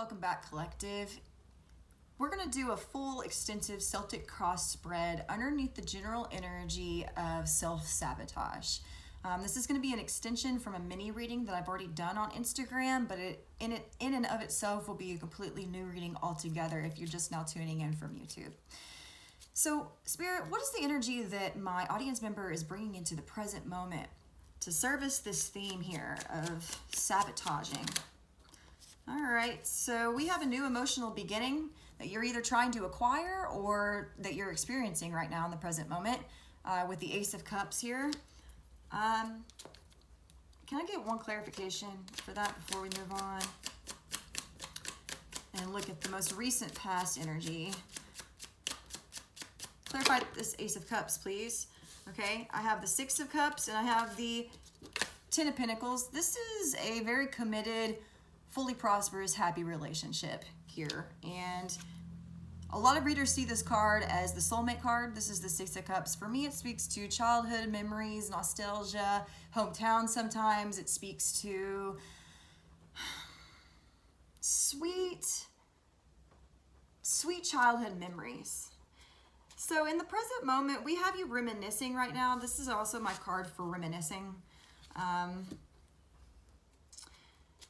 Welcome back, Collective. We're going to do a full extensive Celtic cross spread underneath the general energy of self-sabotage. This is going to be an extension from a mini reading that I've already done on Instagram, but in and of itself will be a completely new reading altogether if you're just now tuning in from YouTube. So, Spirit, what is the energy that my audience member is bringing into the present moment to service this theme here of sabotaging? All right, so we have a new emotional beginning that you're either trying to acquire or that you're experiencing right now in the present moment with the Ace of Cups here. Can I get one clarification for that before we move on? And look at the most recent past energy. Clarify this Ace of Cups, please. Okay, I have the Six of Cups and I have the Ten of Pentacles. This is a very committed, fully prosperous, happy relationship here. And a lot of readers see this card as the soulmate card. This is the Six of Cups. For me, it speaks to childhood memories, nostalgia, hometown sometimes. It speaks to sweet childhood memories. So in the present moment, we have you reminiscing right now. This is also my card for reminiscing.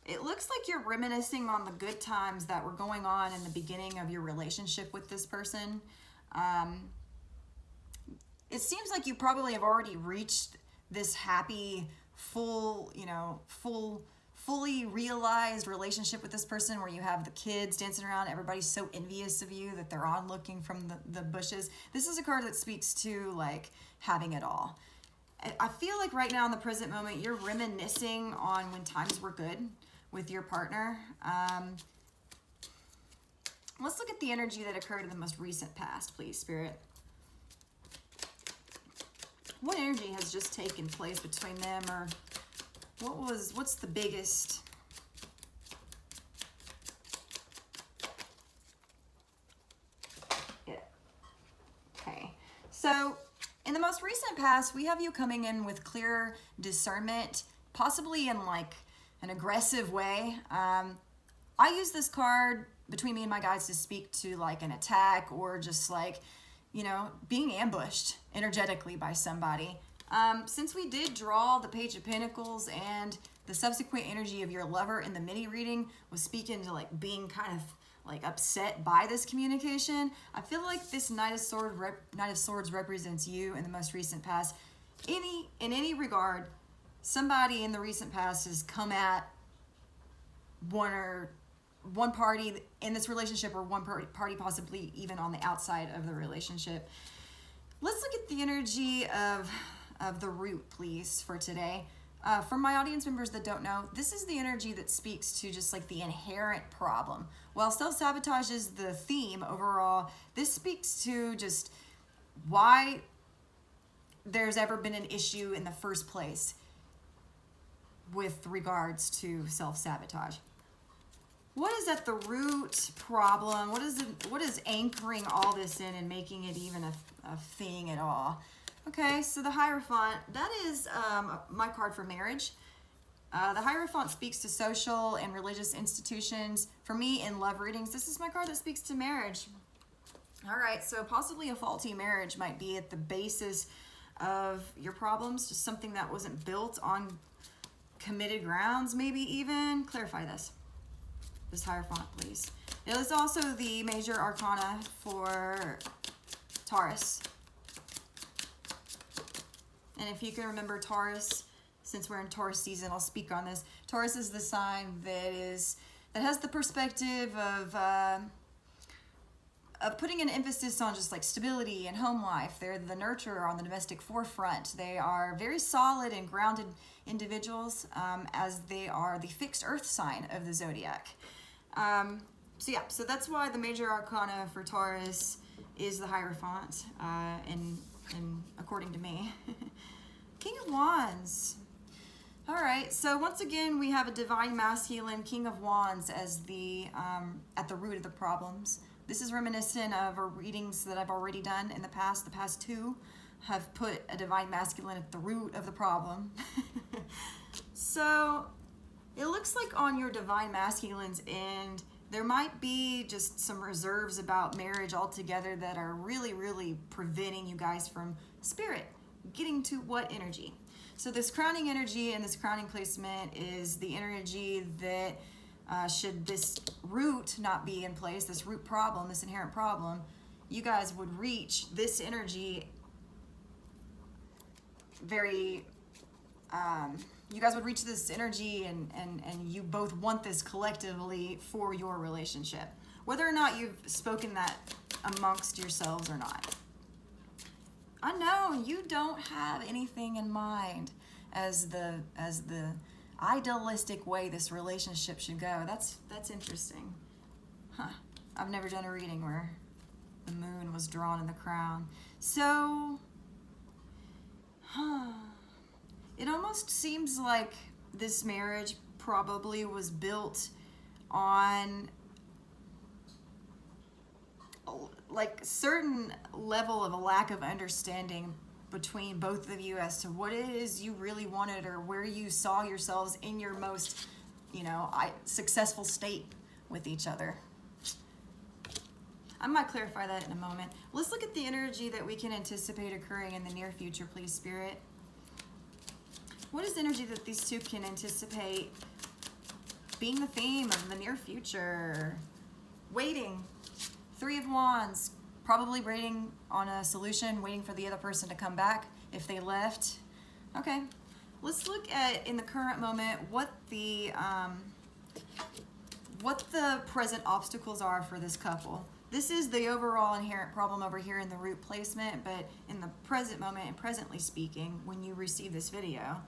It looks like you're reminiscing on the good times that were going on in the beginning of your relationship with this person. It seems like you probably have already reached this happy, fully realized relationship with this person where you have the kids dancing around. Everybody's so envious of you that they're on looking from the bushes. This is a card that speaks to like having it all. I feel like right now in the present moment, you're reminiscing on when times were good with your partner. Let's look at the energy that occurred in the most recent past, please, Spirit. What energy has just taken place between them, or what's the biggest? Yeah. Okay. So in the most recent past, we have you coming in with clear discernment, possibly in like an aggressive way. I use this card between me and my guides to speak to like an attack or just like, being ambushed energetically by somebody. Since we did draw the Page of Pentacles and the subsequent energy of your lover in the mini reading was speaking to like being kind of like upset by this communication, I feel like this Knight of Swords represents you in the most recent past. In any regard, somebody in the recent past has come at one party in this relationship, or one party possibly even on the outside of the relationship. Let's look at the energy of the root, please, for today. For my audience members that don't know, this is the energy that speaks to just like the inherent problem. While self-sabotage is the theme overall, this speaks to just why there's ever been an issue in the first place with regards to self-sabotage. What is at the root problem? What is anchoring all this in and making it even a thing at all? Okay, so the Hierophant, that is my card for marriage. The Hierophant speaks to social and religious institutions. For me, in love readings, this is my card that speaks to marriage. All right, so possibly a faulty marriage might be at the basis of your problems, just something that wasn't built on committed grounds, maybe even. Clarify this Hierophant, please. It is also the major arcana for Taurus. And if you can remember Taurus, since we're in Taurus season, I'll speak on this. Taurus is the sign that has the perspective of putting an emphasis on just like stability and home life. They're the nurturer on the domestic forefront. They are very solid and grounded individuals, as they are the fixed earth sign of the zodiac. So that's why the major arcana for Taurus is the Hierophant, and according to me. King of Wands. All right, so once again, we have a divine masculine King of Wands as the at the root of the problems. This is reminiscent of readings that I've already done in the past. The past two have put a divine masculine at the root of the problem. So it looks like on your divine masculine's end, There might be just some reserves about marriage altogether that are really, really preventing you guys from Spirit getting to what energy? So this crowning energy and this crowning placement is the energy that should this root not be in place, this root problem, this inherent problem, you guys would reach this energy very, you guys would reach this energy and you both want this collectively for your relationship. Whether or not you've spoken that amongst yourselves or not. Unknown, you don't have anything in mind as the idealistic way this relationship should go. That's interesting. Huh. I've never done a reading where the moon was drawn in the crown. So, it almost seems like this marriage probably was built on like certain level of a lack of understanding between both of you as to what it is you really wanted or where you saw yourselves in your most, successful state with each other. I might clarify that in a moment. Let's look at the energy that we can anticipate occurring in the near future, please, Spirit. What is the energy that these two can anticipate being the theme of the near future? Waiting. 3 of Wands. Probably waiting on a solution, waiting for the other person to come back if they left. Okay. Let's look at, in the current moment, what the present obstacles are for this couple. This is the overall inherent problem over here in the root placement, but in the present moment and presently speaking, when you receive this video,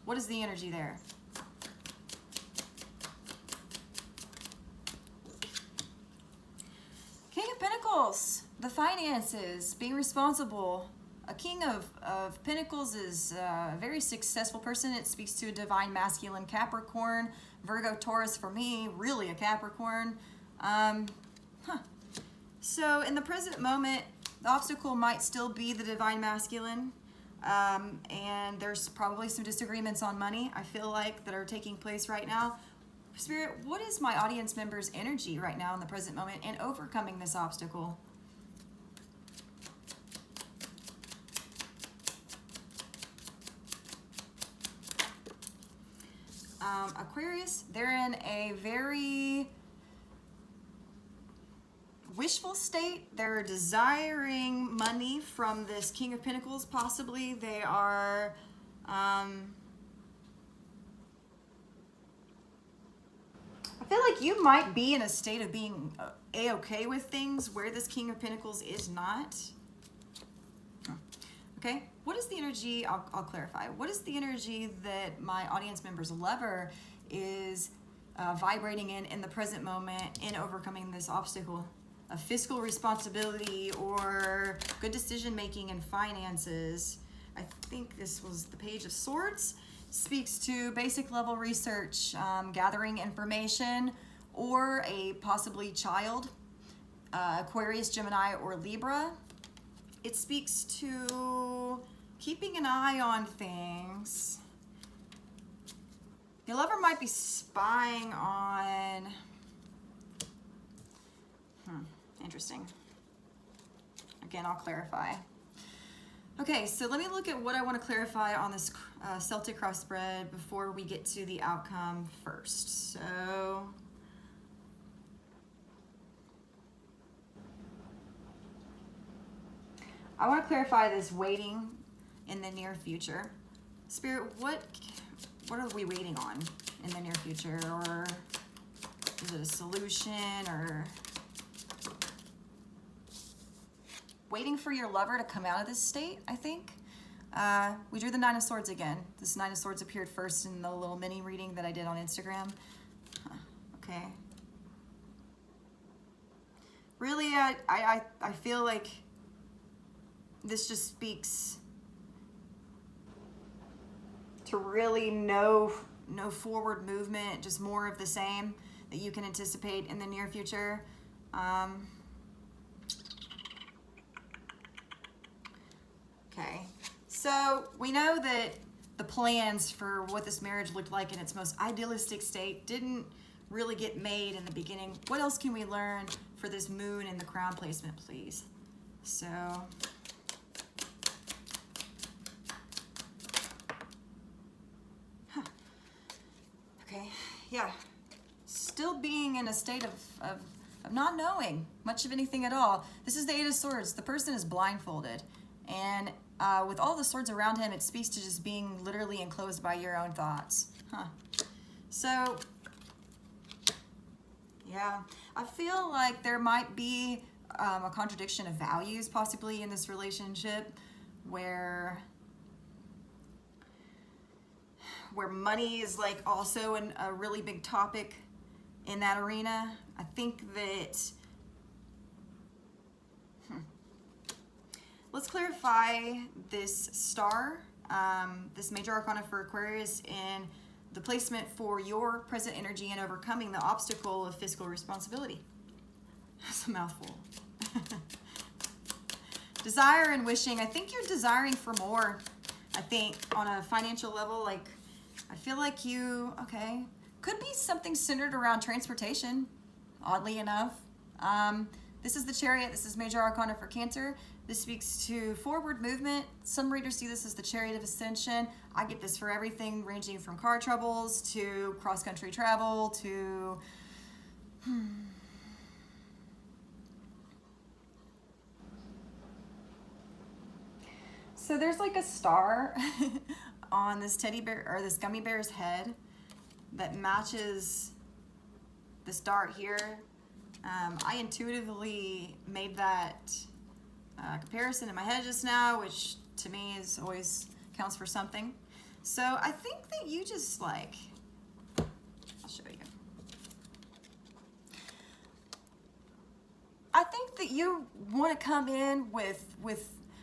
what is the energy there? King of Pentacles, the finances, being responsible. A King of Pentacles is a very successful person. It speaks to a divine masculine Capricorn. Virgo, Taurus for me, really a Capricorn. So in the present moment, the obstacle might still be the divine masculine. And there's probably some disagreements on money, I feel like, that are taking place right now. Spirit, what is my audience member's energy right now in the present moment in overcoming this obstacle? Aquarius, they're in a very wishful state. They're desiring money from this King of Pentacles, possibly. They are I feel like you might be in a state of being a-okay with things where this King of Pentacles is not. Okay, what is the energy, I'll clarify, what is the energy that my audience member's lover is vibrating in the present moment in overcoming this obstacle? A fiscal responsibility or good decision making and finances. I think this was the Page of Swords. Speaks to basic level research, gathering information, or a possibly child, Aquarius, Gemini, or Libra. It speaks to keeping an eye on things. Your lover might be spying on... Interesting. Again, I'll clarify. Okay, so let me look at what I want to clarify on this Celtic cross spread before we get to the outcome first. So... I want to clarify this waiting in the near future. Spirit, what are we waiting on in the near future? Or is it a solution, or waiting for your lover to come out of this state, I think? We drew the Nine of Swords again. This Nine of Swords appeared first in the little mini reading that I did on Instagram. Okay. Really, I feel like this just speaks to really no forward movement, just more of the same that you can anticipate in the near future. Okay, so we know that the plans for what this marriage looked like in its most idealistic state didn't really get made in the beginning. What else can we learn for this moon in the crown placement, please? So, okay, yeah. Still being in a state of not knowing much of anything at all. This is the Eight of Swords. The person is blindfolded. And with all the swords around him, it speaks to just being literally enclosed by your own thoughts. So, yeah, I feel like there might be a contradiction of values possibly in this relationship where money is like also a really big topic in that arena. I think that, let's clarify this star, this major arcana for Aquarius, in the placement for your present energy and overcoming the obstacle of fiscal responsibility. That's a mouthful. Desire and wishing. I think you're desiring for more. I think on a financial level, like, I feel like you, okay, could be something centered around transportation, oddly enough. This is the Chariot. This is major arcana for Cancer. This speaks to forward movement. Some readers see this as the Chariot of Ascension. I get this for everything ranging from car troubles to cross-country travel to... So there's like a star on this teddy bear, or this gummy bear's head, that matches this dart here. I intuitively made that comparison in my head just now, which to me is always counts for something. So I think that you just like, I'll show you. I think that you want to come in with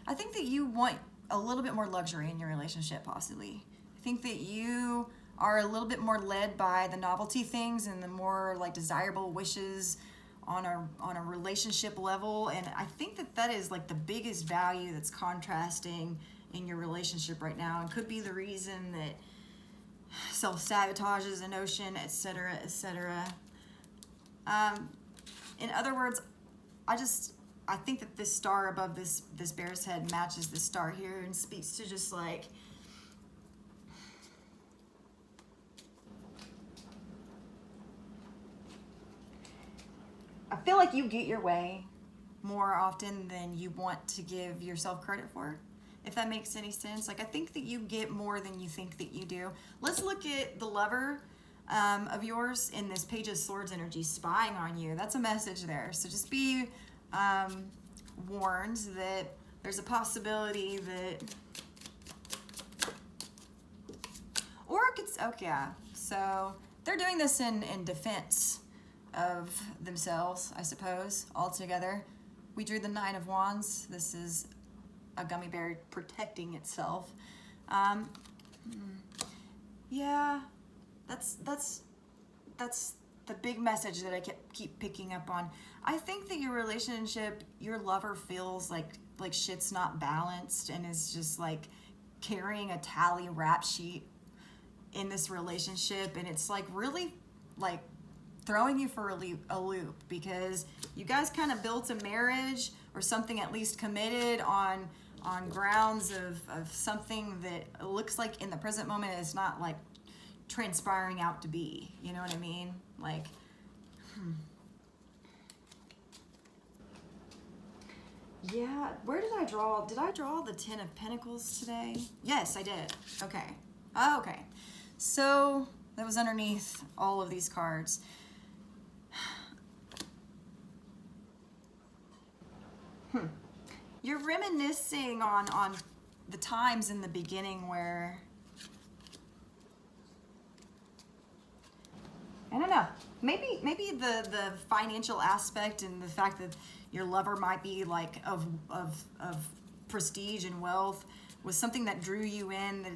I think that you want a little bit more luxury in your relationship, possibly. I think that you are a little bit more led by the novelty things and the more like desirable wishes on a relationship level. And I think that that is like the biggest value that's contrasting in your relationship right now, and could be the reason that self-sabotage is a notion, etc., etc. In other words, I think that this star above this bear's head matches this star here and speaks to just like, I feel like you get your way more often than you want to give yourself credit for, if that makes any sense. Like, I think that you get more than you think that you do. Let's look at the lover of yours in this Page of Swords energy spying on you. That's a message there. So just be warned that there's a possibility that, or it could, okay, yeah. So they're doing this in defense of themselves, I suppose, altogether. We drew the Nine of Wands. This is a gummy bear protecting itself. Yeah, that's the big message that I keep picking up on. I think that your relationship, your lover feels like shit's not balanced and is just like carrying a tally rap sheet in this relationship, and it's like really like throwing you for a loop, because you guys kind of built a marriage or something at least committed on grounds of something that looks like in the present moment is not like transpiring out to be, you know what I mean? Like, yeah, where did I draw the Ten of Pentacles today? Yes, I did. Okay. Oh, okay. So that was underneath all of these cards. You're reminiscing on the times in the beginning where, I don't know, maybe the financial aspect and the fact that your lover might be like of prestige and wealth was something that drew you in, that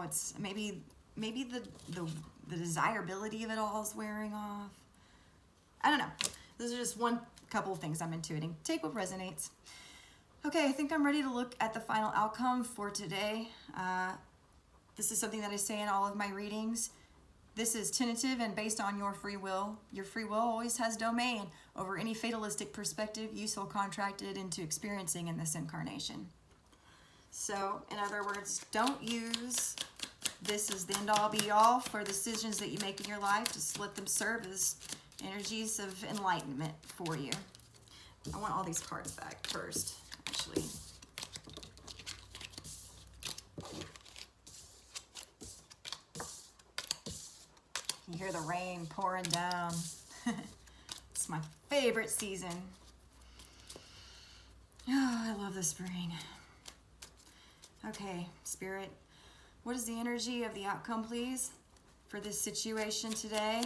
it's maybe the desirability of it all is wearing off. I don't know. Those are just couple of things I'm intuiting. Take what resonates. Okay, I think I'm ready to look at the final outcome for today. This is something that I say in all of my readings. This is tentative and based on your free will. Your free will always has domain over any fatalistic perspective you so contracted into experiencing in this incarnation. So, in other words, don't use this as the end-all be-all for decisions that you make in your life. Just let them serve as energies of enlightenment for you. I want all these cards back first, actually. You hear the rain pouring down. It's my favorite season. Oh, I love the spring. Okay, Spirit, what is the energy of the outcome, please, for this situation today?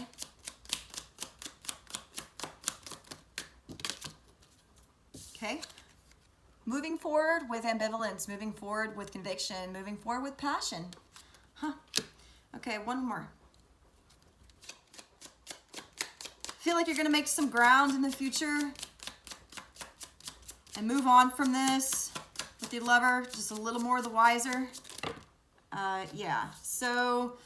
Okay. Moving forward with ambivalence, moving forward with conviction, moving forward with passion. Huh. Okay, one more. Feel like you're going to make some ground in the future and move on from this with your lover, just a little more the wiser. Yeah, so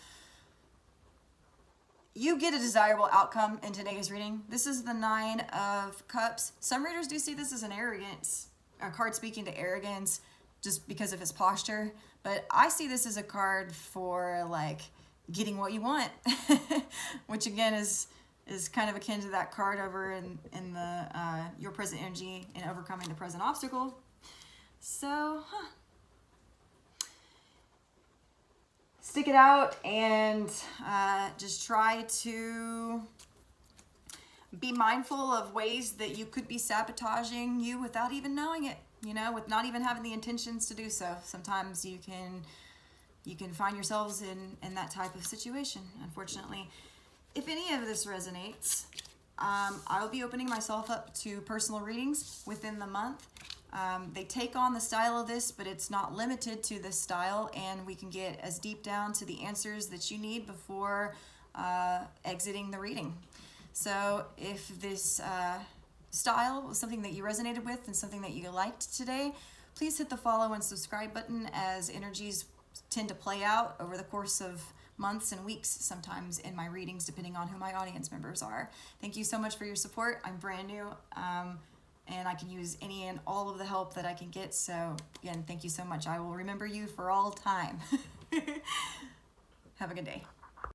you get a desirable outcome in today's reading. This is the 9 of Cups. Some readers do see this as an arrogance, a card speaking to arrogance just because of his posture. But I see this as a card for like getting what you want, which again is kind of akin to that card over in the your present energy and overcoming the present obstacle. So, stick it out and just try to be mindful of ways that you could be sabotaging you without even knowing it, you know, with not even having the intentions to do so. Sometimes you can find yourselves in that type of situation, unfortunately. If any of this resonates, I will be opening myself up to personal readings within the month. They take on the style of this, but it's not limited to this style, and we can get as deep down to the answers that you need before exiting the reading. So if this style was something that you resonated with and something that you liked today, please hit the follow and subscribe button, as energies tend to play out over the course of months and weeks sometimes in my readings, depending on who my audience members are. Thank you so much for your support. I'm brand new, and I can use any and all of the help that I can get. So again, thank you so much. I will remember you for all time. Have a good day.